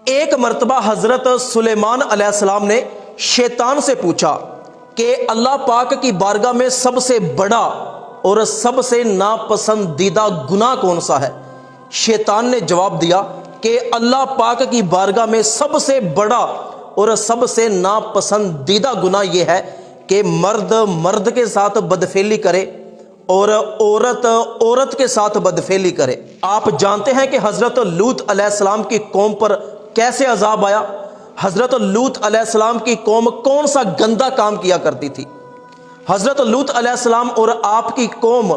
ایک مرتبہ حضرت سلیمان علیہ السلام نے شیطان سے پوچھا کہ اللہ پاک کی بارگاہ میں سب سے بڑا اور سب سے ناپسندیدہ گناہ کون سا ہے؟ شیطان نے جواب دیا کہ اللہ پاک کی بارگاہ میں سب سے بڑا اور سب سے ناپسندیدہ گناہ یہ ہے کہ مرد مرد کے ساتھ بدفعلی کرے اور عورت عورت کے ساتھ بدفعلی کرے۔ آپ جانتے ہیں کہ حضرت لوط علیہ السلام کی قوم پر کیسے عذاب آیا؟ حضرت لوط علیہ السلام کی قوم کون سا گندا کام کیا کرتی تھی؟ حضرت لوط علیہ السلام اور آپ کی قوم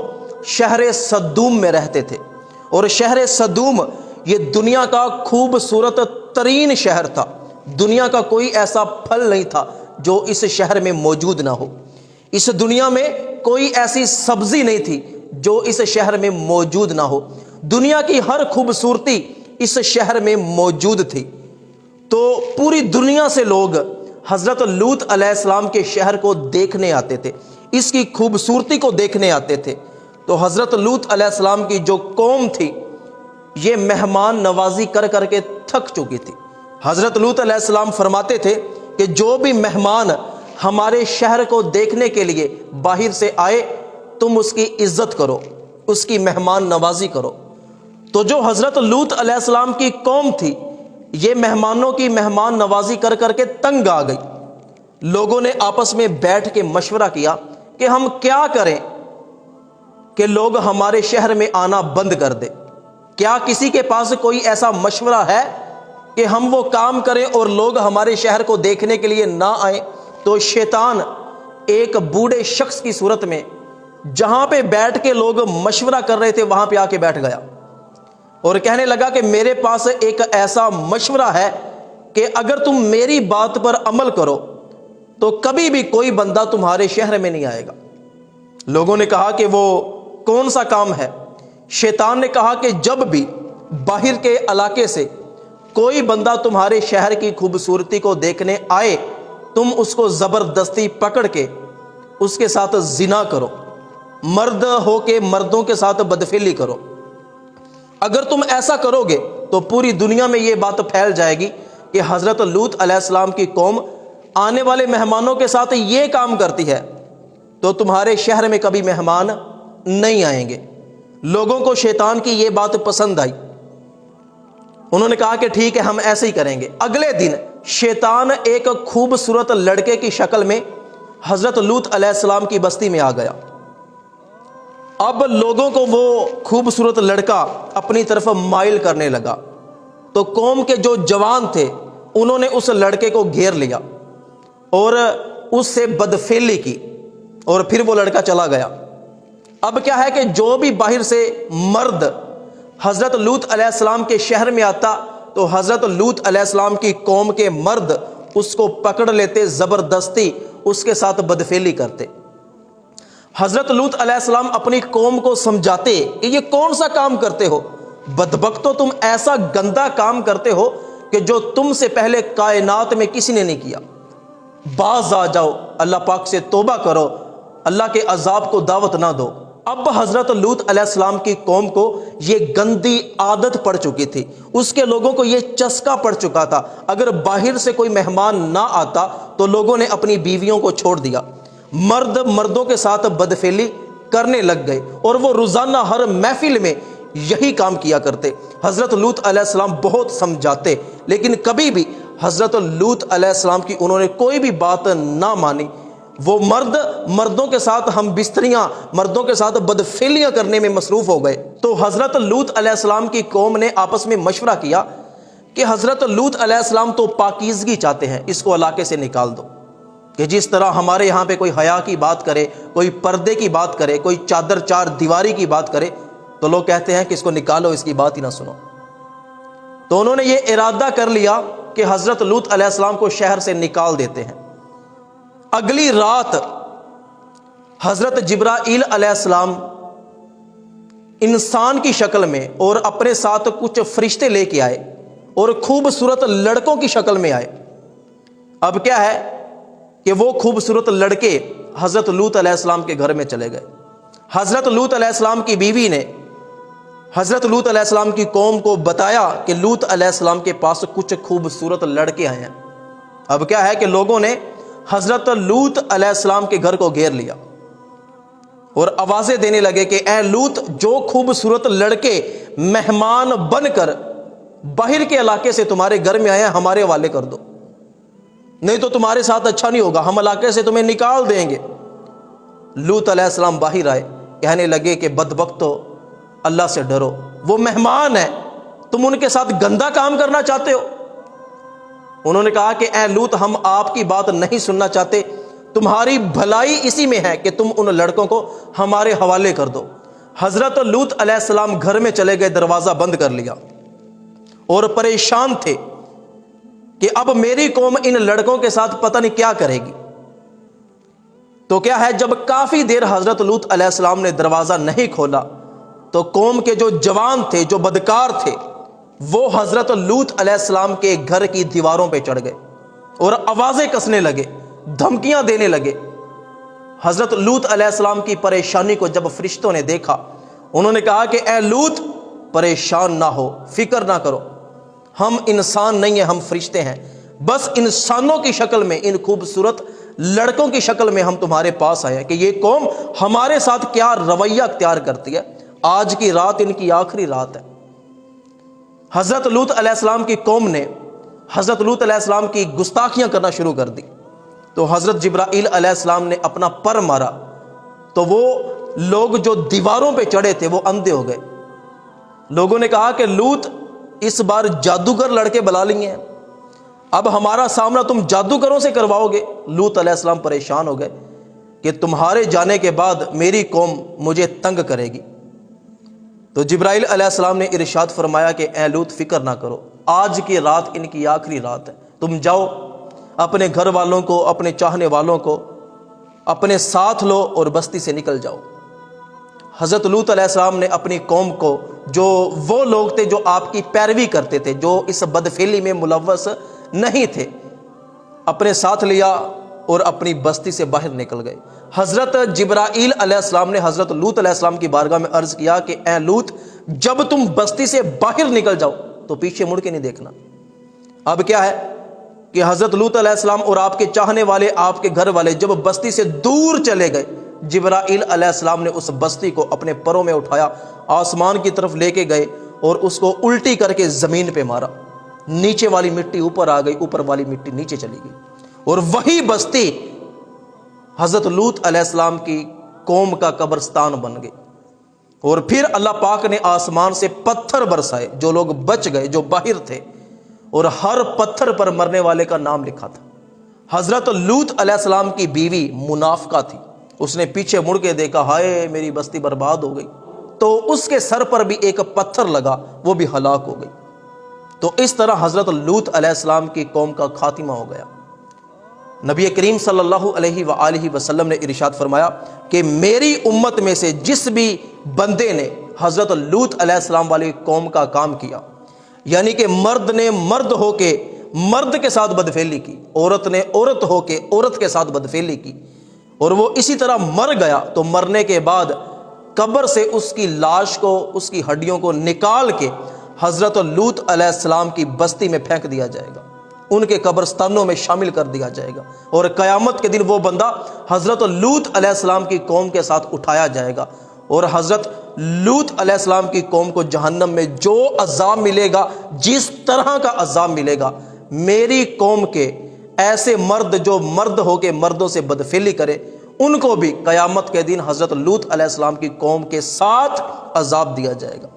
شہر سدوم میں رہتے تھے، اور شہر سدوم یہ دنیا کا خوبصورت ترین شہر تھا۔ دنیا کا کوئی ایسا پھل نہیں تھا جو اس شہر میں موجود نہ ہو، اس دنیا میں کوئی ایسی سبزی نہیں تھی جو اس شہر میں موجود نہ ہو، دنیا کی ہر خوبصورتی اس شہر میں موجود تھی۔ تو پوری دنیا سے لوگ حضرت لوط علیہ السلام کے شہر کو دیکھنے آتے تھے، اس کی خوبصورتی کو دیکھنے آتے تھے۔ تو حضرت لوط علیہ السلام کی جو قوم تھی یہ مہمان نوازی کر کر کے تھک چکی تھی۔ حضرت لوط علیہ السلام فرماتے تھے کہ جو بھی مہمان ہمارے شہر کو دیکھنے کے لیے باہر سے آئے تم اس کی عزت کرو، اس کی مہمان نوازی کرو۔ تو جو حضرت لوط علیہ السلام کی قوم تھی یہ مہمانوں کی مہمان نوازی کر کر کے تنگ آ گئی۔ لوگوں نے آپس میں بیٹھ کے مشورہ کیا کہ ہم کیا کریں کہ لوگ ہمارے شہر میں آنا بند کر دیں؟ کیا کسی کے پاس کوئی ایسا مشورہ ہے کہ ہم وہ کام کریں اور لوگ ہمارے شہر کو دیکھنے کے لیے نہ آئیں؟ تو شیطان ایک بوڑھے شخص کی صورت میں جہاں پہ بیٹھ کے لوگ مشورہ کر رہے تھے وہاں پہ آ کے بیٹھ گیا اور کہنے لگا کہ میرے پاس ایک ایسا مشورہ ہے کہ اگر تم میری بات پر عمل کرو تو کبھی بھی کوئی بندہ تمہارے شہر میں نہیں آئے گا۔ لوگوں نے کہا کہ وہ کون سا کام ہے؟ شیطان نے کہا کہ جب بھی باہر کے علاقے سے کوئی بندہ تمہارے شہر کی خوبصورتی کو دیکھنے آئے تم اس کو زبردستی پکڑ کے اس کے ساتھ زنا کرو، مرد ہو کے مردوں کے ساتھ بدفعلی کرو۔ اگر تم ایسا کرو گے تو پوری دنیا میں یہ بات پھیل جائے گی کہ حضرت لوط علیہ السلام کی قوم آنے والے مہمانوں کے ساتھ یہ کام کرتی ہے، تو تمہارے شہر میں کبھی مہمان نہیں آئیں گے۔ لوگوں کو شیطان کی یہ بات پسند آئی، انہوں نے کہا کہ ٹھیک ہے ہم ایسے ہی کریں گے۔ اگلے دن شیطان ایک خوبصورت لڑکے کی شکل میں حضرت لوط علیہ السلام کی بستی میں آ گیا۔ اب لوگوں کو وہ خوبصورت لڑکا اپنی طرف مائل کرنے لگا، تو قوم کے جو جوان تھے انہوں نے اس لڑکے کو گھیر لیا اور اس سے بدفعلی کی، اور پھر وہ لڑکا چلا گیا۔ اب کیا ہے کہ جو بھی باہر سے مرد حضرت لوط علیہ السلام کے شہر میں آتا تو حضرت لوط علیہ السلام کی قوم کے مرد اس کو پکڑ لیتے، زبردستی اس کے ساتھ بدفعلی کرتے۔ حضرت لوط علیہ السلام اپنی قوم کو سمجھاتے کہ یہ کون سا کام کرتے ہو؟ بدبختو، تم ایسا گندا کام کرتے ہو کہ جو تم سے پہلے کائنات میں کسی نے نہیں کیا۔ باز آ جاؤ، اللہ پاک سے توبہ کرو، اللہ کے عذاب کو دعوت نہ دو۔ اب حضرت لوط علیہ السلام کی قوم کو یہ گندی عادت پڑ چکی تھی، اس کے لوگوں کو یہ چسکا پڑ چکا تھا، اگر باہر سے کوئی مہمان نہ آتا تو لوگوں نے اپنی بیویوں کو چھوڑ دیا، مرد مردوں کے ساتھ بدفعلی کرنے لگ گئے، اور وہ روزانہ ہر محفل میں یہی کام کیا کرتے۔ حضرت لوط علیہ السلام بہت سمجھاتے لیکن کبھی بھی حضرت لوط علیہ السلام کی انہوں نے کوئی بھی بات نہ مانی۔ وہ مرد مردوں کے ساتھ ہم بستریاں، مردوں کے ساتھ بدفعلیاں کرنے میں مصروف ہو گئے۔ تو حضرت لوط علیہ السلام کی قوم نے آپس میں مشورہ کیا کہ حضرت لوط علیہ السلام تو پاکیزگی چاہتے ہیں، اس کو علاقے سے نکال دو۔ کہ جس طرح ہمارے یہاں پہ کوئی حیا کی بات کرے، کوئی پردے کی بات کرے، کوئی چادر چار دیواری کی بات کرے تو لوگ کہتے ہیں کہ اس کو نکالو، اس کی بات ہی نہ سنو۔ تو انہوں نے یہ ارادہ کر لیا کہ حضرت لوط علیہ السلام کو شہر سے نکال دیتے ہیں۔ اگلی رات حضرت جبرائیل علیہ السلام انسان کی شکل میں اور اپنے ساتھ کچھ فرشتے لے کے آئے اور خوبصورت لڑکوں کی شکل میں آئے۔ اب کیا ہے کہ وہ خوبصورت لڑکے حضرت لوط علیہ السلام کے گھر میں چلے گئے۔ حضرت لوط علیہ السلام کی بیوی نے حضرت لوط علیہ السلام کی قوم کو بتایا کہ لوط علیہ السلام کے پاس کچھ خوبصورت لڑکے آئے ہیں۔ اب کیا ہے کہ لوگوں نے حضرت لوط علیہ السلام کے گھر کو گھیر لیا اور آوازیں دینے لگے کہ اے لوط، جو خوبصورت لڑکے مہمان بن کر باہر کے علاقے سے تمہارے گھر میں آئے ہیں ہمارے حوالے کر دو، نہیں تو تمہارے ساتھ اچھا نہیں ہوگا، ہم علاقے سے تمہیں نکال دیں گے۔ لوط علیہ السلام باہر آئے، کہنے لگے کہ بدبختو، اللہ سے ڈرو، وہ مہمان ہیں، تم ان کے ساتھ گندا کام کرنا چاہتے ہو؟ انہوں نے کہا کہ اے لوط، ہم آپ کی بات نہیں سننا چاہتے، تمہاری بھلائی اسی میں ہے کہ تم ان لڑکوں کو ہمارے حوالے کر دو۔ حضرت لوط علیہ السلام گھر میں چلے گئے، دروازہ بند کر لیا اور پریشان تھے کہ اب میری قوم ان لڑکوں کے ساتھ پتہ نہیں کیا کرے گی۔ تو کیا ہے، جب کافی دیر حضرت لوط علیہ السلام نے دروازہ نہیں کھولا تو قوم کے جو جوان تھے، جو بدکار تھے، وہ حضرت لوط علیہ السلام کے گھر کی دیواروں پہ چڑھ گئے اور آوازیں کسنے لگے، دھمکیاں دینے لگے۔ حضرت لوط علیہ السلام کی پریشانی کو جب فرشتوں نے دیکھا، انہوں نے کہا کہ اے لوط، پریشان نہ ہو، فکر نہ کرو، ہم انسان نہیں ہیں، ہم فرشتے ہیں، بس انسانوں کی شکل میں، ان خوبصورت لڑکوں کی شکل میں ہم تمہارے پاس آئے ہیں کہ یہ قوم ہمارے ساتھ کیا رویہ اختیار کرتی ہے، آج کی رات ان کی آخری رات ہے۔ حضرت لوط علیہ السلام کی قوم نے حضرت لوط علیہ السلام کی گستاخیاں کرنا شروع کر دی، تو حضرت جبرائیل علیہ السلام نے اپنا پر مارا تو وہ لوگ جو دیواروں پہ چڑھے تھے وہ اندھے ہو گئے۔ لوگوں نے کہا کہ لوط، اس بار جادوگر لڑکے بلا لیے ہیں، اب ہمارا سامنا تم جادوگروں سے کرواؤ گے۔ لوط علیہ السلام پریشان ہو گئے کہ تمہارے جانے کے بعد میری قوم مجھے تنگ کرے گی۔ تو جبرائیل علیہ السلام نے ارشاد فرمایا کہ اے لوط، فکر نہ کرو، آج کی رات ان کی آخری رات ہے، تم جاؤ، اپنے گھر والوں کو، اپنے چاہنے والوں کو اپنے ساتھ لو اور بستی سے نکل جاؤ۔ حضرت لوط علیہ السلام نے اپنی قوم کو، جو وہ لوگ تھے جو آپ کی پیروی کرتے تھے، جو اس بدفعلی میں ملوث نہیں تھے، اپنے ساتھ لیا اور اپنی بستی سے باہر نکل گئے۔ حضرت جبرائیل علیہ السلام نے حضرت لوط علیہ السلام کی بارگاہ میں عرض کیا کہ اے لوط، جب تم بستی سے باہر نکل جاؤ تو پیچھے مڑ کے نہیں دیکھنا۔ اب کیا ہے کہ حضرت لوط علیہ السلام اور آپ کے چاہنے والے، آپ کے گھر والے جب بستی سے دور چلے گئے، جبرائیل علیہ السلام نے اس بستی کو اپنے پروں میں اٹھایا، آسمان کی طرف لے کے گئے اور اس کو الٹی کر کے زمین پہ مارا، نیچے والی مٹی اوپر آ گئی، اوپر والی مٹی نیچے چلی گئی، اور وہی بستی حضرت لوط علیہ السلام کی قوم کا قبرستان بن گئی۔ اور پھر اللہ پاک نے آسمان سے پتھر برسائے، جو لوگ بچ گئے، جو باہر تھے، اور ہر پتھر پر مرنے والے کا نام لکھا تھا۔ حضرت لوط علیہ السلام کی بیوی منافقہ تھی، اس نے پیچھے مڑ کے دیکھا، ہائے میری بستی برباد ہو گئی، تو اس کے سر پر بھی ایک پتھر لگا، وہ بھی ہلاک ہو گئی۔ تو اس طرح حضرت لوط علیہ السلام کی قوم کا خاتمہ ہو گیا۔ نبی کریم صلی اللہ علیہ وآلہ وسلم نے ارشاد فرمایا کہ میری امت میں سے جس بھی بندے نے حضرت لوط علیہ السلام والی قوم کا کام کیا، یعنی کہ مرد نے مرد ہو کے مرد کے ساتھ بدفعلی کی، عورت نے عورت ہو کے عورت کے ساتھ بدفعلی کی، اور وہ اسی طرح مر گیا، تو مرنے کے بعد قبر سے اس کی لاش کو، اس کی ہڈیوں کو نکال کے حضرت لوط علیہ السلام کی بستی میں پھینک دیا جائے گا، ان کے قبرستانوں میں شامل کر دیا جائے گا، اور قیامت کے دن وہ بندہ حضرت لوط علیہ السلام کی قوم کے ساتھ اٹھایا جائے گا، اور حضرت لوط علیہ السلام کی قوم کو جہنم میں جو عذاب ملے گا، جس طرح کا عذاب ملے گا، میری قوم کے ایسے مرد جو مرد ہو کے مردوں سے بدفعلی کرے، ان کو بھی قیامت کے دن حضرت لوط علیہ السلام کی قوم کے ساتھ عذاب دیا جائے گا۔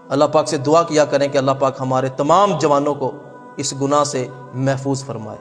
اللہ پاک سے دعا کیا کریں کہ اللہ پاک ہمارے تمام جوانوں کو اس گناہ سے محفوظ فرمائے۔